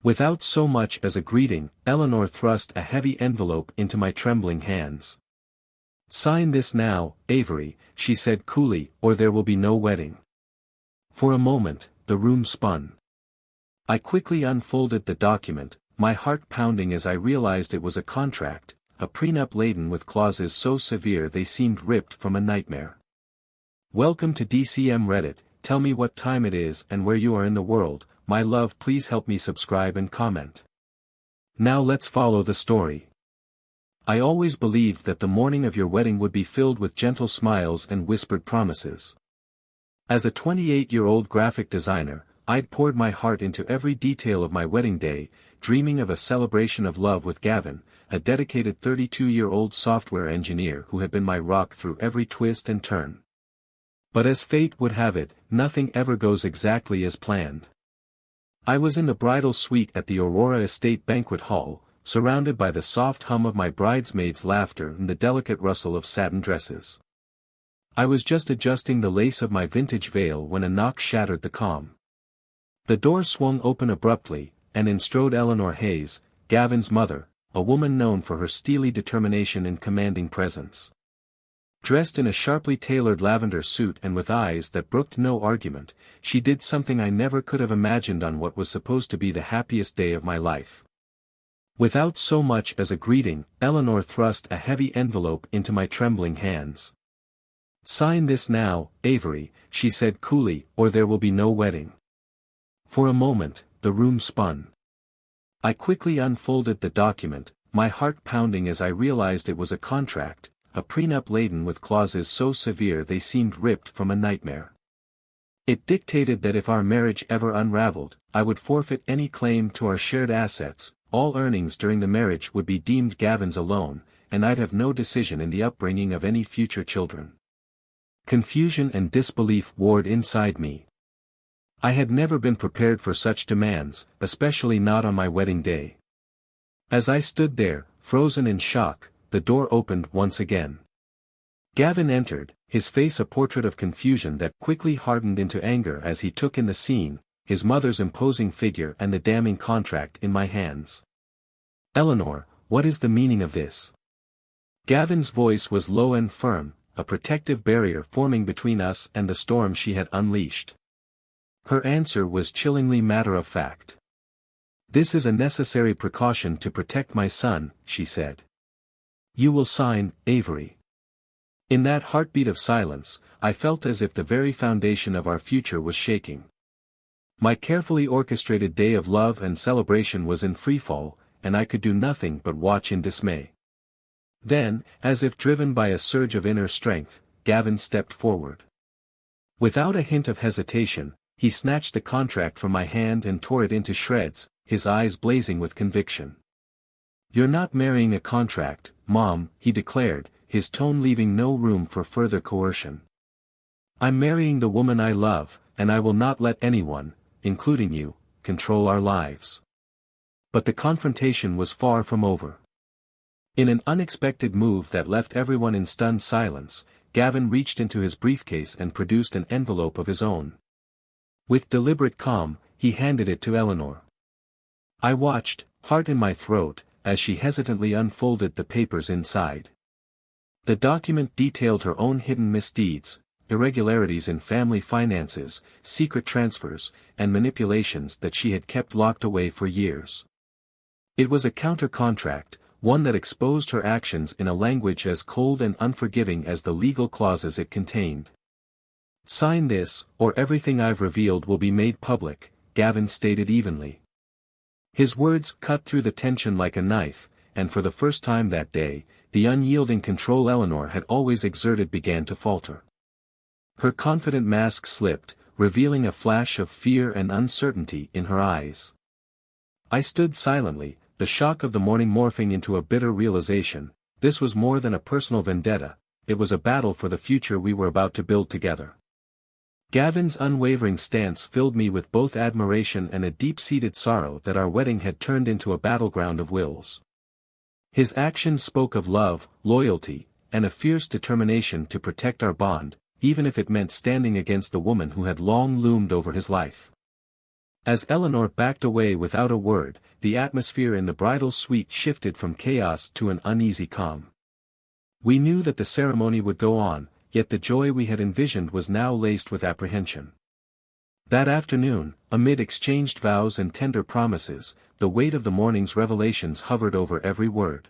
Without so much as a greeting, Eleanor thrust a heavy envelope into my trembling hands. "Sign this now, Avery," she said coolly, "or there will be no wedding." For a moment, the room spun. I quickly unfolded the document, my heart pounding as I realized it was a contract, a prenup laden with clauses so severe they seemed ripped from a nightmare. "Welcome to DCM Reddit, tell me what time it is and where you are in the world, my love, please help me subscribe and comment. Now let's follow the story. I always believed that the morning of your wedding would be filled with gentle smiles and whispered promises. As a 28-year-old graphic designer, I'd poured my heart into every detail of my wedding day, dreaming of a celebration of love with Gavin, a dedicated 32-year-old software engineer who had been my rock through every twist and turn. But as fate would have it, nothing ever goes exactly as planned. I was in the bridal suite at the Aurora Estate Banquet Hall, surrounded by the soft hum of my bridesmaids' laughter and the delicate rustle of satin dresses. I was just adjusting the lace of my vintage veil when a knock shattered the calm. The door swung open abruptly, and in strode Eleanor Hayes, Gavin's mother, a woman known for her steely determination and commanding presence. Dressed in a sharply tailored lavender suit and with eyes that brooked no argument, she did something I never could have imagined on what was supposed to be the happiest day of my life. Without so much as a greeting, Eleanor thrust a heavy envelope into my trembling hands. "Sign this now, Avery," she said coolly, "or there will be no wedding." For a moment, the room spun. I quickly unfolded the document, my heart pounding as I realized it was a contract, a prenup laden with clauses so severe they seemed ripped from a nightmare. It dictated that if our marriage ever unraveled, I would forfeit any claim to our shared assets, all earnings during the marriage would be deemed Gavin's alone, and I'd have no decision in the upbringing of any future children. Confusion and disbelief warred inside me. I had never been prepared for such demands, especially not on my wedding day. As I stood there, frozen in shock, the door opened once again. Gavin entered, his face a portrait of confusion that quickly hardened into anger as he took in the scene, his mother's imposing figure and the damning contract in my hands. "Eleanor, what is the meaning of this?" Gavin's voice was low and firm, a protective barrier forming between us and the storm she had unleashed. Her answer was chillingly matter-of-fact. "This is a necessary precaution to protect my son," she said. "You will sign, Avery." In that heartbeat of silence, I felt as if the very foundation of our future was shaking. My carefully orchestrated day of love and celebration was in freefall, and I could do nothing but watch in dismay. Then, as if driven by a surge of inner strength, Gavin stepped forward. Without a hint of hesitation, he snatched the contract from my hand and tore it into shreds, his eyes blazing with conviction. "You're not marrying a contract, Mom," he declared, his tone leaving no room for further coercion. "I'm marrying the woman I love, and I will not let anyone, including you, control our lives." But the confrontation was far from over. In an unexpected move that left everyone in stunned silence, Gavin reached into his briefcase and produced an envelope of his own. With deliberate calm, he handed it to Eleanor. I watched, heart in my throat, as she hesitantly unfolded the papers inside. The document detailed her own hidden misdeeds, irregularities in family finances, secret transfers, and manipulations that she had kept locked away for years. It was a counter-contract, one that exposed her actions in a language as cold and unforgiving as the legal clauses it contained. "Sign this, or everything I've revealed will be made public," Gavin stated evenly. His words cut through the tension like a knife, and for the first time that day, the unyielding control Eleanor had always exerted began to falter. Her confident mask slipped, revealing a flash of fear and uncertainty in her eyes. I stood silently, the shock of the morning morphing into a bitter realization. This was more than a personal vendetta, it was a battle for the future we were about to build together. Gavin's unwavering stance filled me with both admiration and a deep-seated sorrow that our wedding had turned into a battleground of wills. His actions spoke of love, loyalty, and a fierce determination to protect our bond, even if it meant standing against the woman who had long loomed over his life. As Eleanor backed away without a word, the atmosphere in the bridal suite shifted from chaos to an uneasy calm. We knew that the ceremony would go on, yet the joy we had envisioned was now laced with apprehension. That afternoon, amid exchanged vows and tender promises, the weight of the morning's revelations hovered over every word.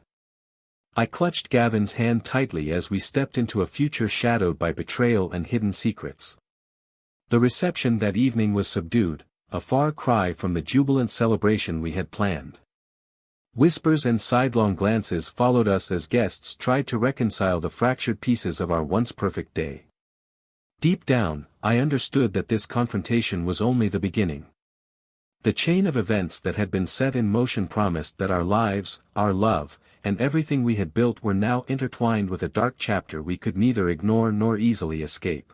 I clutched Gavin's hand tightly as we stepped into a future shadowed by betrayal and hidden secrets. The reception that evening was subdued, a far cry from the jubilant celebration we had planned. Whispers and sidelong glances followed us as guests tried to reconcile the fractured pieces of our once perfect day. Deep down, I understood that this confrontation was only the beginning. The chain of events that had been set in motion promised that our lives, our love, and everything we had built were now intertwined with a dark chapter we could neither ignore nor easily escape.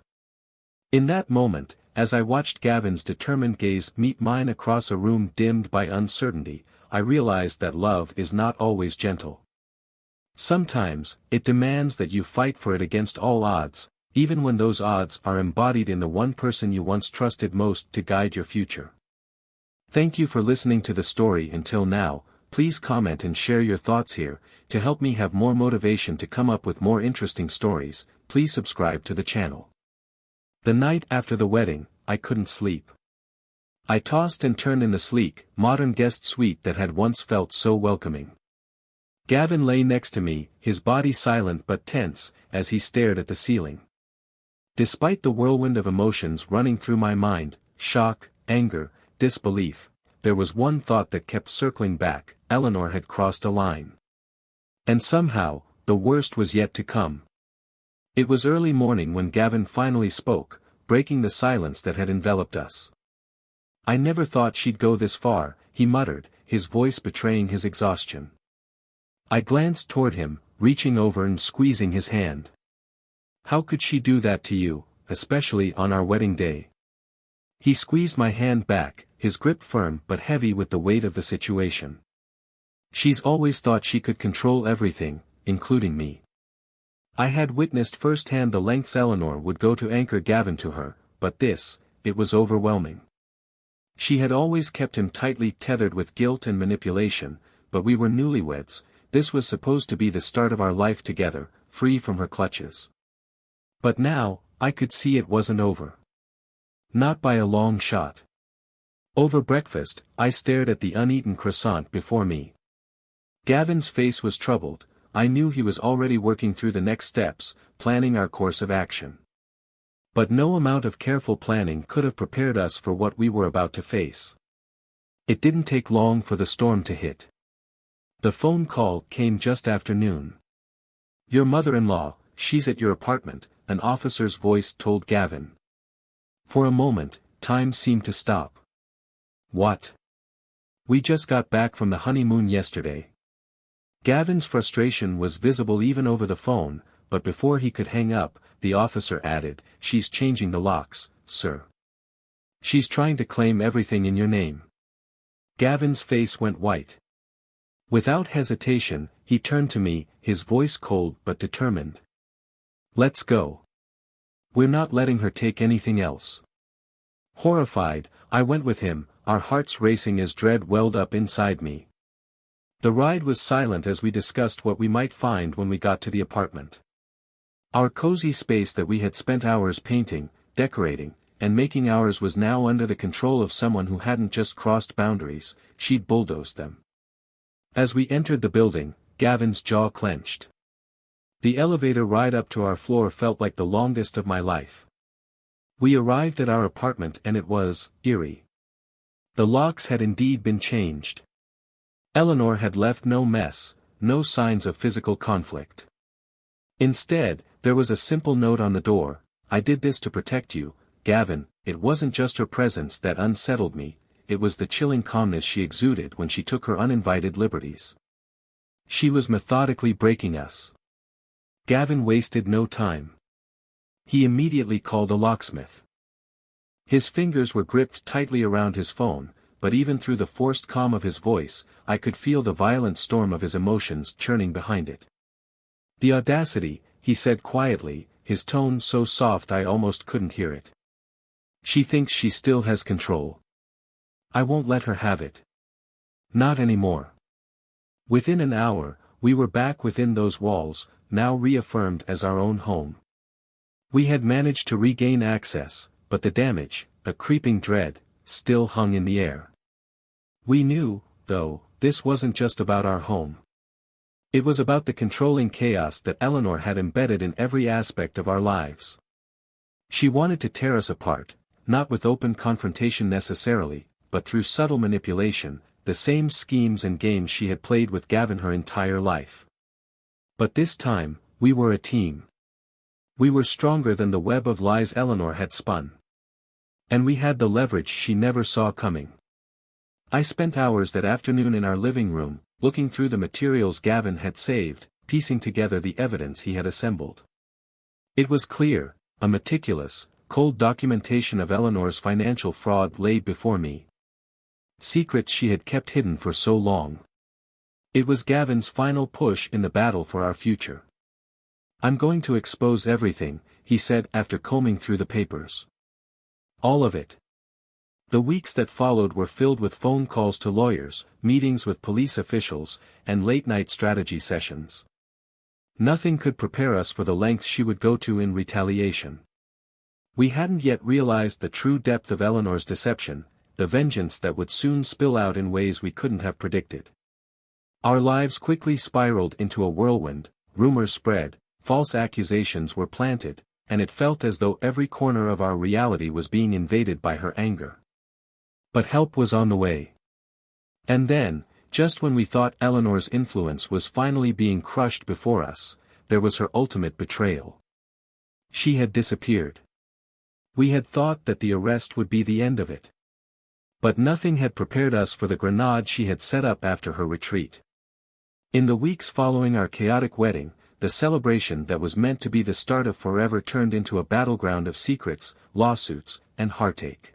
In that moment, as I watched Gavin's determined gaze meet mine across a room dimmed by uncertainty, I realized that love is not always gentle. Sometimes, it demands that you fight for it against all odds, even when those odds are embodied in the one person you once trusted most to guide your future. Thank you for listening to the story until now. Please comment and share your thoughts here. To help me have more motivation to come up with more interesting stories, please subscribe to the channel. The night after the wedding, I couldn't sleep. I tossed and turned in the sleek, modern guest suite that had once felt so welcoming. Gavin lay next to me, his body silent but tense, as he stared at the ceiling. Despite the whirlwind of emotions running through my mind, shock, anger, disbelief, there was one thought that kept circling back: Eleanor had crossed a line. And somehow, the worst was yet to come. It was early morning when Gavin finally spoke, breaking the silence that had enveloped us. "I never thought she'd go this far," he muttered, his voice betraying his exhaustion. I glanced toward him, reaching over and squeezing his hand. "How could she do that to you, especially on our wedding day?" He squeezed my hand back, his grip firm but heavy with the weight of the situation. "She's always thought she could control everything, including me." I had witnessed firsthand the lengths Eleanor would go to anchor Gavin to her, but it was overwhelming. She had always kept him tightly tethered with guilt and manipulation, but we were newlyweds. This was supposed to be the start of our life together, free from her clutches. But now, I could see it wasn't over. Not by a long shot. Over breakfast, I stared at the uneaten croissant before me. Gavin's face was troubled. I knew he was already working through the next steps, planning our course of action. But no amount of careful planning could have prepared us for what we were about to face. It didn't take long for the storm to hit. The phone call came just after noon. "Your mother-in-law, she's at your apartment," an officer's voice told Gavin. For a moment, time seemed to stop. "What?" "We just got back from the honeymoon yesterday." Gavin's frustration was visible even over the phone, but before he could hang up, the officer added, "She's changing the locks, sir. She's trying to claim everything in your name." Gavin's face went white. Without hesitation, he turned to me, his voice cold but determined. "Let's go. We're not letting her take anything else." Horrified, I went with him, our hearts racing as dread welled up inside me. The ride was silent as we discussed what we might find when we got to the apartment. Our cozy space that we had spent hours painting, decorating, and making ours was now under the control of someone who hadn't just crossed boundaries, she'd bulldozed them. As we entered the building, Gavin's jaw clenched. The elevator ride up to our floor felt like the longest of my life. We arrived at our apartment and it was eerie. The locks had indeed been changed. Eleanor had left no mess, no signs of physical conflict. Instead, there was a simple note on the door: "I did this to protect you, Gavin." It wasn't just her presence that unsettled me, it was the chilling calmness she exuded when she took her uninvited liberties. She was methodically breaking us. Gavin wasted no time. He immediately called a locksmith. His fingers were gripped tightly around his phone, but even through the forced calm of his voice, I could feel the violent storm of his emotions churning behind it. "The audacity," he said quietly, his tone so soft I almost couldn't hear it. "She thinks she still has control. I won't let her have it. Not anymore. Within an hour, we were back within those walls, now reaffirmed as our own home. We had managed to regain access, but the damage, a creeping dread, still hung in the air. We knew, though, this wasn't just about our home. It was about the controlling chaos that Eleanor had embedded in every aspect of our lives. She wanted to tear us apart, not with open confrontation necessarily, but through subtle manipulation, the same schemes and games she had played with Gavin her entire life. But this time, we were a team. We were stronger than the web of lies Eleanor had spun. And we had the leverage she never saw coming. I spent hours that afternoon in our living room, looking through the materials Gavin had saved, piecing together the evidence he had assembled. It was clear, a meticulous, cold documentation of Eleanor's financial fraud lay before me. Secrets she had kept hidden for so long. It was Gavin's final push in the battle for our future. "I'm going to expose everything," he said after combing through the papers. All of it. The weeks that followed were filled with phone calls to lawyers, meetings with police officials, and late-night strategy sessions. Nothing could prepare us for the lengths she would go to in retaliation. We hadn't yet realized the true depth of Eleanor's deception, the vengeance that would soon spill out in ways we couldn't have predicted. Our lives quickly spiraled into a whirlwind, rumors spread, false accusations were planted, and it felt as though every corner of our reality was being invaded by her anger. But help was on the way. And then, just when we thought Eleanor's influence was finally being crushed before us, there was her ultimate betrayal. She had disappeared. We had thought that the arrest would be the end of it. But nothing had prepared us for the grenade she had set up after her retreat. In the weeks following our chaotic wedding, the celebration that was meant to be the start of forever turned into a battleground of secrets, lawsuits, and heartache.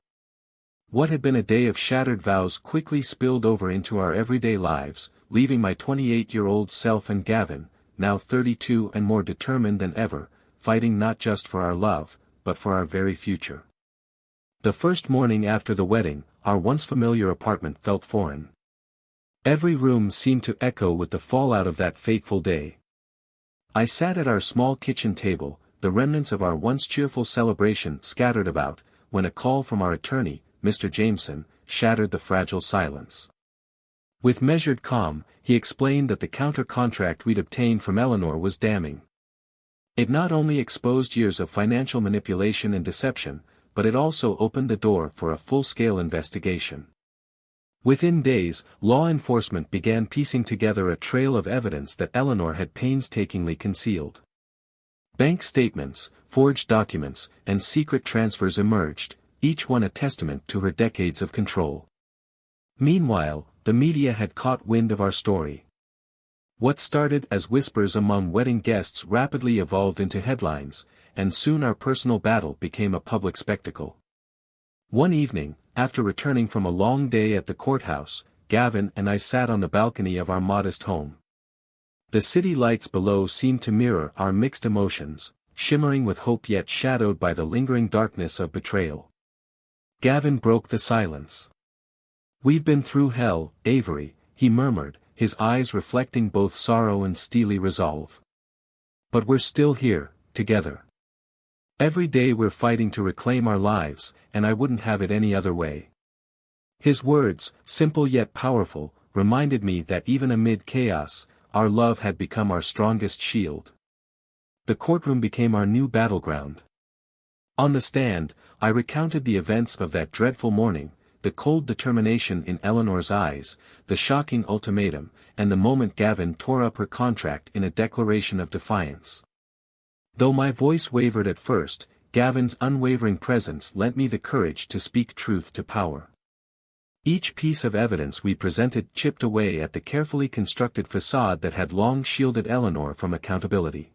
What had been a day of shattered vows quickly spilled over into our everyday lives, leaving my 28-year-old self and Gavin, now 32 and more determined than ever, fighting not just for our love, but for our very future. The first morning after the wedding, our once familiar apartment felt foreign. Every room seemed to echo with the fallout of that fateful day. I sat at our small kitchen table, the remnants of our once cheerful celebration scattered about, when a call from our attorney, Mr. Jameson, shattered the fragile silence. With measured calm, he explained that the counter-contract we'd obtained from Eleanor was damning. It not only exposed years of financial manipulation and deception, but it also opened the door for a full-scale investigation. Within days, law enforcement began piecing together a trail of evidence that Eleanor had painstakingly concealed. Bank statements, forged documents, and secret transfers emerged, each one a testament to her decades of control. Meanwhile, the media had caught wind of our story. What started as whispers among wedding guests rapidly evolved into headlines, and soon our personal battle became a public spectacle. One evening, after returning from a long day at the courthouse, Gavin and I sat on the balcony of our modest home. The city lights below seemed to mirror our mixed emotions, shimmering with hope yet shadowed by the lingering darkness of betrayal. Gavin broke the silence. "We've been through hell, Avery," he murmured, his eyes reflecting both sorrow and steely resolve. "But we're still here, together. Every day we're fighting to reclaim our lives, and I wouldn't have it any other way." His words, simple yet powerful, reminded me that even amid chaos, our love had become our strongest shield. The courtroom became our new battleground. On the stand, I recounted the events of that dreadful morning, the cold determination in Eleanor's eyes, the shocking ultimatum, and the moment Gavin tore up her contract in a declaration of defiance. Though my voice wavered at first, Gavin's unwavering presence lent me the courage to speak truth to power. Each piece of evidence we presented chipped away at the carefully constructed facade that had long shielded Eleanor from accountability.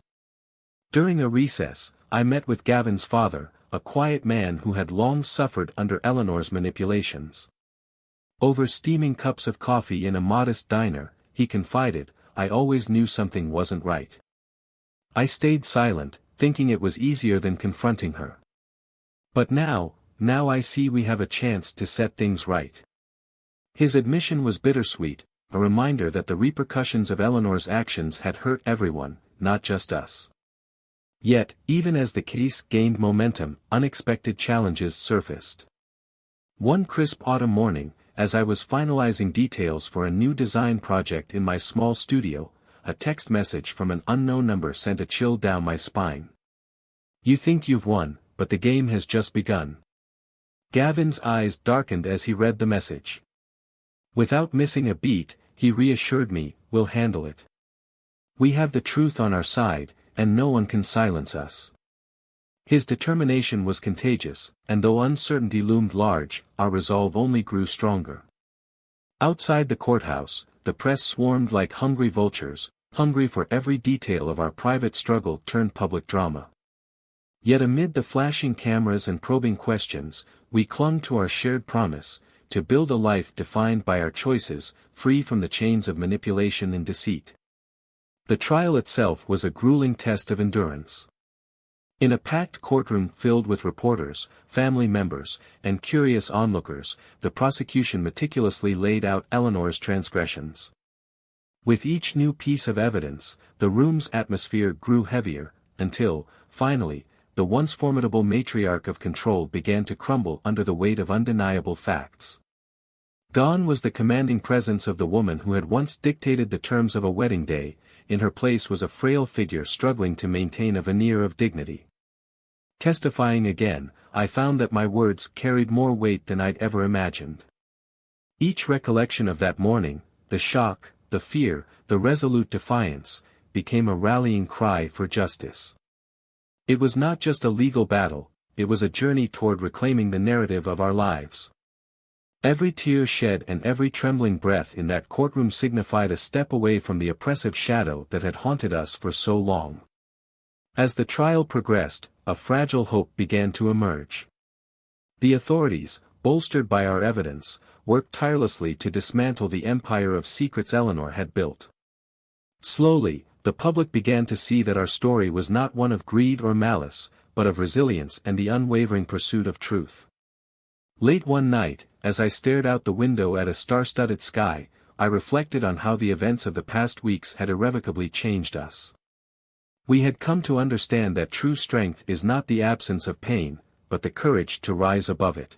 During a recess, I met with Gavin's father, a quiet man who had long suffered under Eleanor's manipulations. Over steaming cups of coffee in a modest diner, he confided, "I always knew something wasn't right." I stayed silent, thinking it was easier than confronting her. But now I see we have a chance to set things right. His admission was bittersweet, a reminder that the repercussions of Eleanor's actions had hurt everyone, not just us. Yet, even as the case gained momentum, unexpected challenges surfaced. One crisp autumn morning, as I was finalizing details for a new design project in my small studio, a text message from an unknown number sent a chill down my spine. "You think you've won, but the game has just begun." Gavin's eyes darkened as he read the message. Without missing a beat, he reassured me, "We'll handle it. We have the truth on our side, and no one can silence us." His determination was contagious, and though uncertainty loomed large, our resolve only grew stronger. Outside the courthouse, the press swarmed like hungry vultures, hungry for every detail of our private struggle turned public drama. Yet amid the flashing cameras and probing questions, we clung to our shared promise, to build a life defined by our choices, free from the chains of manipulation and deceit. The trial itself was a grueling test of endurance. In a packed courtroom filled with reporters, family members, and curious onlookers, the prosecution meticulously laid out Eleanor's transgressions. With each new piece of evidence, the room's atmosphere grew heavier, until, finally, the once formidable matriarch of control began to crumble under the weight of undeniable facts. Gone was the commanding presence of the woman who had once dictated the terms of a wedding day. In her place was a frail figure struggling to maintain a veneer of dignity. Testifying again, I found that my words carried more weight than I'd ever imagined. Each recollection of that morning, the shock, the fear, the resolute defiance, became a rallying cry for justice. It was not just a legal battle, it was a journey toward reclaiming the narrative of our lives. Every tear shed and every trembling breath in that courtroom signified a step away from the oppressive shadow that had haunted us for so long. As the trial progressed, a fragile hope began to emerge. The authorities, bolstered by our evidence, worked tirelessly to dismantle the empire of secrets Eleanor had built. Slowly, the public began to see that our story was not one of greed or malice, but of resilience and the unwavering pursuit of truth. Late one night, as I stared out the window at a star-studded sky, I reflected on how the events of the past weeks had irrevocably changed us. We had come to understand that true strength is not the absence of pain, but the courage to rise above it.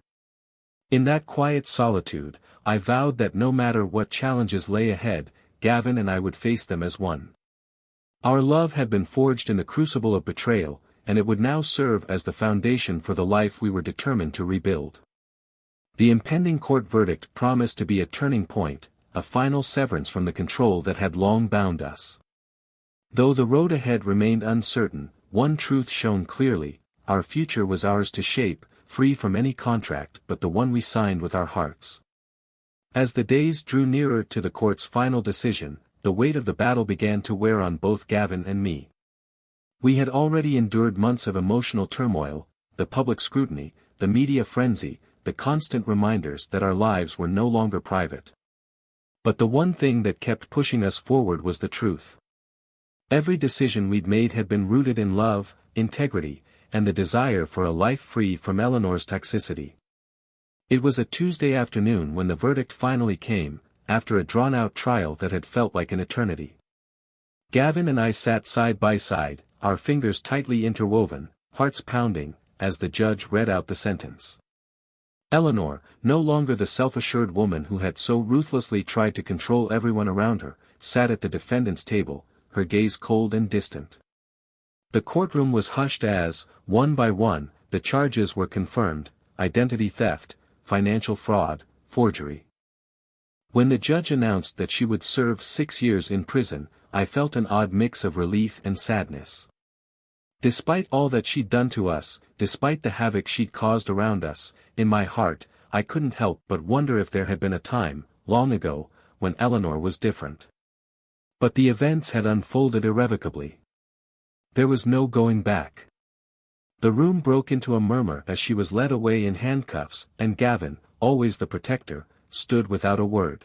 In that quiet solitude, I vowed that no matter what challenges lay ahead, Gavin and I would face them as one. Our love had been forged in the crucible of betrayal, and it would now serve as the foundation for the life we were determined to rebuild. The impending court verdict promised to be a turning point, a final severance from the control that had long bound us. Though the road ahead remained uncertain, one truth shone clearly: our future was ours to shape, free from any contract but the one we signed with our hearts. As the days drew nearer to the court's final decision, the weight of the battle began to wear on both Gavin and me. We had already endured months of emotional turmoil, the public scrutiny, the media frenzy, the constant reminders that our lives were no longer private. But the one thing that kept pushing us forward was the truth. Every decision we'd made had been rooted in love, integrity, and the desire for a life free from Eleanor's toxicity. It was a Tuesday afternoon when the verdict finally came, after a drawn-out trial that had felt like an eternity. Gavin and I sat side by side, our fingers tightly interwoven, hearts pounding, as the judge read out the sentence. Eleanor, no longer the self-assured woman who had so ruthlessly tried to control everyone around her, sat at the defendant's table, her gaze cold and distant. The courtroom was hushed as, one by one, the charges were confirmed: identity theft, financial fraud, forgery. When the judge announced that she would serve 6 years in prison, I felt an odd mix of relief and sadness. Despite all that she'd done to us, despite the havoc she'd caused around us, in my heart, I couldn't help but wonder if there had been a time, long ago, when Eleanor was different. But the events had unfolded irrevocably. There was no going back. The room broke into a murmur as she was led away in handcuffs, and Gavin, always the protector, stood without a word.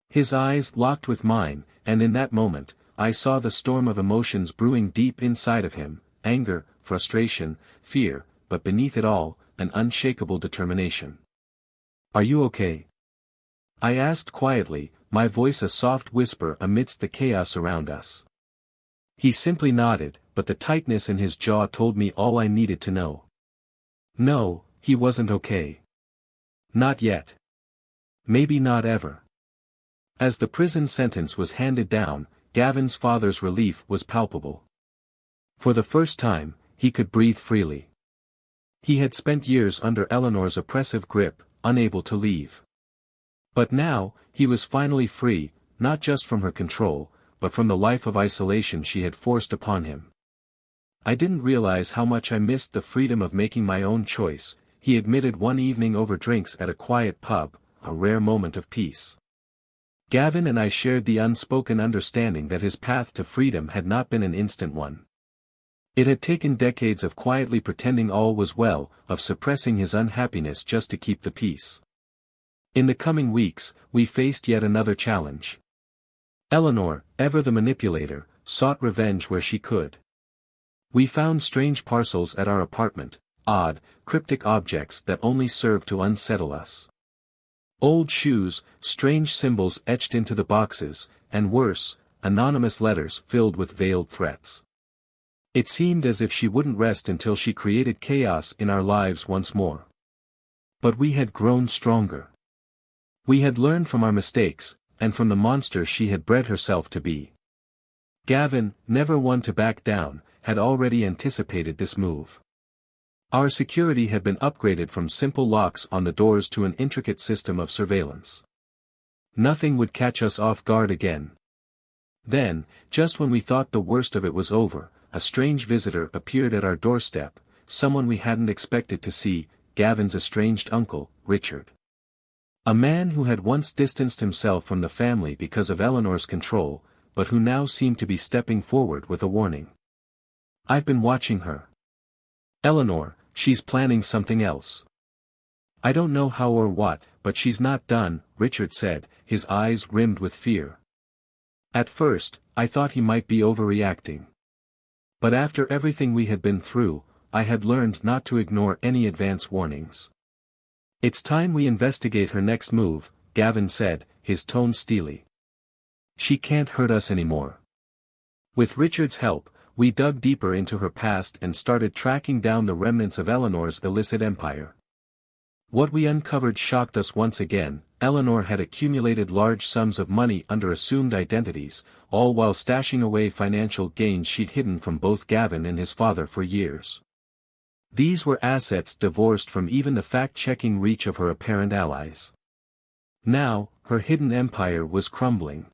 His eyes locked with mine, and in that moment, I saw the storm of emotions brewing deep inside of him: anger, frustration, fear, but beneath it all, an unshakable determination. "Are you okay?" I asked quietly, my voice a soft whisper amidst the chaos around us. He simply nodded, but the tightness in his jaw told me all I needed to know. No, he wasn't okay. Not yet. Maybe not ever. As the prison sentence was handed down, Gavin's father's relief was palpable. For the first time, he could breathe freely. He had spent years under Eleanor's oppressive grip, unable to leave. But now, he was finally free, not just from her control, but from the life of isolation she had forced upon him. I didn't realize how much I missed the freedom of making my own choice, he admitted one evening over drinks at a quiet pub, a rare moment of peace. Gavin and I shared the unspoken understanding that his path to freedom had not been an instant one. It had taken decades of quietly pretending all was well, of suppressing his unhappiness just to keep the peace. In the coming weeks, we faced yet another challenge. Eleanor, ever the manipulator, sought revenge where she could. We found strange parcels at our apartment, odd, cryptic objects that only served to unsettle us. Old shoes, strange symbols etched into the boxes, and worse, anonymous letters filled with veiled threats. It seemed as if she wouldn't rest until she created chaos in our lives once more. But we had grown stronger. We had learned from our mistakes, and from the monster she had bred herself to be. Gavin, never one to back down, had already anticipated this move. Our security had been upgraded from simple locks on the doors to an intricate system of surveillance. Nothing would catch us off guard again. Then, just when we thought the worst of it was over, a strange visitor appeared at our doorstep, someone we hadn't expected to see, Gavin's estranged uncle, Richard. A man who had once distanced himself from the family because of Eleanor's control, but who now seemed to be stepping forward with a warning. I've been watching her. Eleanor, she's planning something else. I don't know how or what, but she's not done, Richard said, his eyes rimmed with fear. At first, I thought he might be overreacting. But after everything we had been through, I had learned not to ignore any advance warnings. It's time we investigate her next move, Gavin said, his tone steely. She can't hurt us anymore. With Richard's help, we dug deeper into her past and started tracking down the remnants of Eleanor's illicit empire. What we uncovered shocked us once again. Eleanor had accumulated large sums of money under assumed identities, all while stashing away financial gains she'd hidden from both Gavin and his father for years. These were assets divorced from even the fact-checking reach of her apparent allies. Now, her hidden empire was crumbling.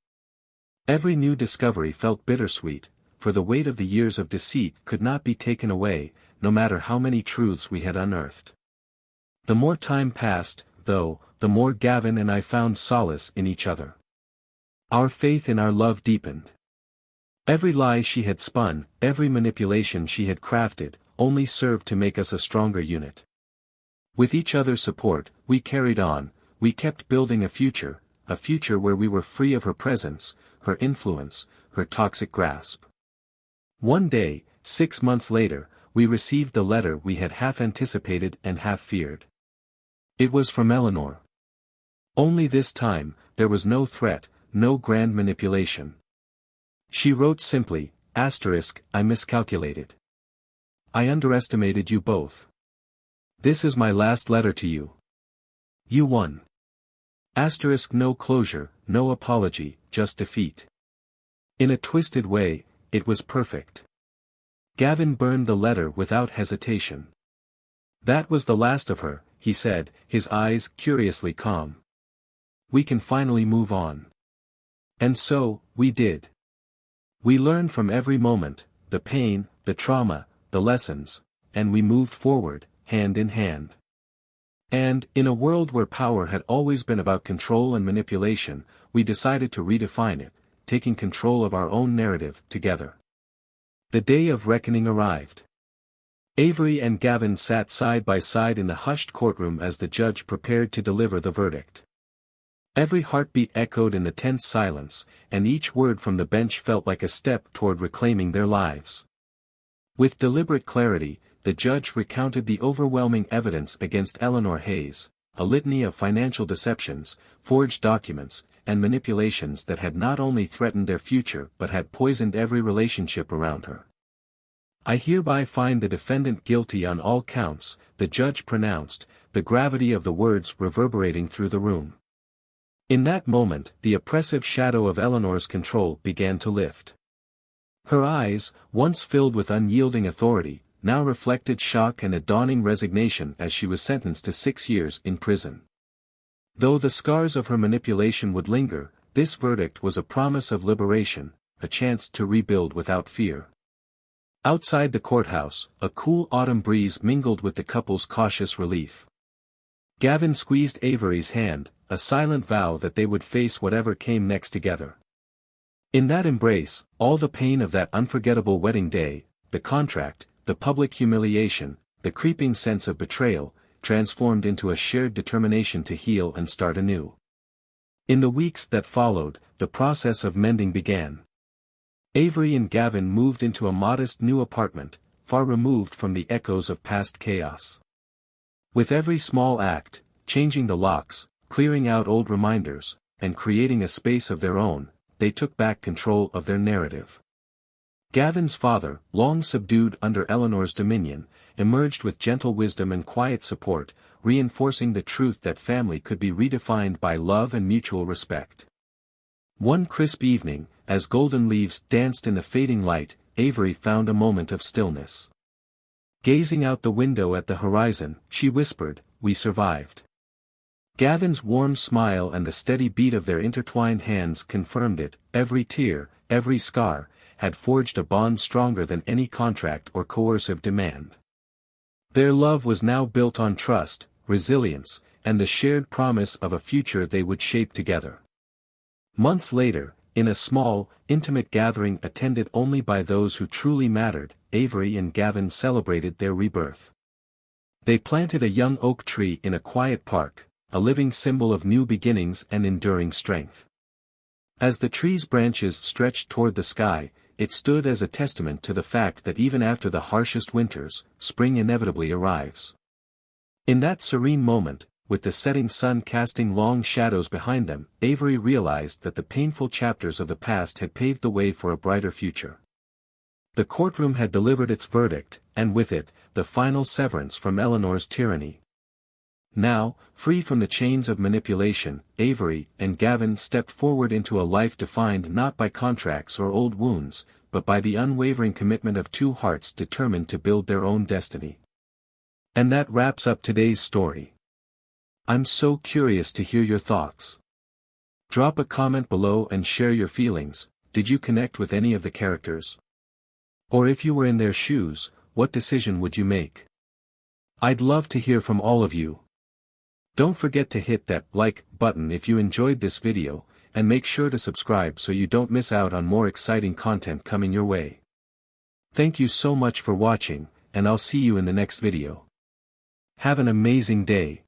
Every new discovery felt bittersweet, for the weight of the years of deceit could not be taken away, no matter how many truths we had unearthed. The more time passed, though, the more Gavin and I found solace in each other. Our faith in our love deepened. Every lie she had spun, every manipulation she had crafted, only served to make us a stronger unit. With each other's support, we carried on, we kept building a future where we were free of her presence, her influence, her toxic grasp. One day, 6 months later, we received the letter we had half anticipated and half feared. It was from Eleanor. Only this time, there was no threat, no grand manipulation. She wrote simply, I miscalculated. I underestimated you both. This is my last letter to you. You won. No closure, no apology, just defeat. In a twisted way, it was perfect. Gavin burned the letter without hesitation. That was the last of her, he said, his eyes curiously calm. We can finally move on. And so, we did. We learned from every moment, the pain, the trauma, the lessons, and we moved forward, hand in hand. And, in a world where power had always been about control and manipulation, we decided to redefine it, taking control of our own narrative, together. The day of reckoning arrived. Avery and Gavin sat side by side in the hushed courtroom as the judge prepared to deliver the verdict. Every heartbeat echoed in the tense silence, and each word from the bench felt like a step toward reclaiming their lives. With deliberate clarity, the judge recounted the overwhelming evidence against Eleanor Hayes, a litany of financial deceptions, forged documents, and manipulations that had not only threatened their future but had poisoned every relationship around her. I hereby find the defendant guilty on all counts, the judge pronounced, the gravity of the words reverberating through the room. In that moment, the oppressive shadow of Eleanor's control began to lift. Her eyes, once filled with unyielding authority, now reflected shock and a dawning resignation as she was sentenced to 6 years in prison. Though the scars of her manipulation would linger, this verdict was a promise of liberation, a chance to rebuild without fear. Outside the courthouse, a cool autumn breeze mingled with the couple's cautious relief. Gavin squeezed Avery's hand, a silent vow that they would face whatever came next together. In that embrace, all the pain of that unforgettable wedding day, the contract, the public humiliation, the creeping sense of betrayal, transformed into a shared determination to heal and start anew. In the weeks that followed, the process of mending began. Avery and Gavin moved into a modest new apartment, far removed from the echoes of past chaos. With every small act, changing the locks, clearing out old reminders, and creating a space of their own, they took back control of their narrative. Gavin's father, long subdued under Eleanor's dominion, emerged with gentle wisdom and quiet support, reinforcing the truth that family could be redefined by love and mutual respect. One crisp evening, as golden leaves danced in the fading light, Avery found a moment of stillness. Gazing out the window at the horizon, she whispered, "We survived." Gavin's warm smile and the steady beat of their intertwined hands confirmed it. Every tear, every scar, had forged a bond stronger than any contract or coercive demand. Their love was now built on trust, resilience, and the shared promise of a future they would shape together. Months later, in a small, intimate gathering attended only by those who truly mattered, Avery and Gavin celebrated their rebirth. They planted a young oak tree in a quiet park, a living symbol of new beginnings and enduring strength. As the tree's branches stretched toward the sky, it stood as a testament to the fact that even after the harshest winters, spring inevitably arrives. In that serene moment, with the setting sun casting long shadows behind them, Avery realized that the painful chapters of the past had paved the way for a brighter future. The courtroom had delivered its verdict, and with it, the final severance from Eleanor's tyranny. Now, free from the chains of manipulation, Avery and Gavin stepped forward into a life defined not by contracts or old wounds, but by the unwavering commitment of two hearts determined to build their own destiny. And that wraps up today's story. I'm so curious to hear your thoughts. Drop a comment below and share your feelings. Did you connect with any of the characters? Or if you were in their shoes, what decision would you make? I'd love to hear from all of you. Don't forget to hit that like button if you enjoyed this video, and make sure to subscribe so you don't miss out on more exciting content coming your way. Thank you so much for watching, and I'll see you in the next video. Have an amazing day.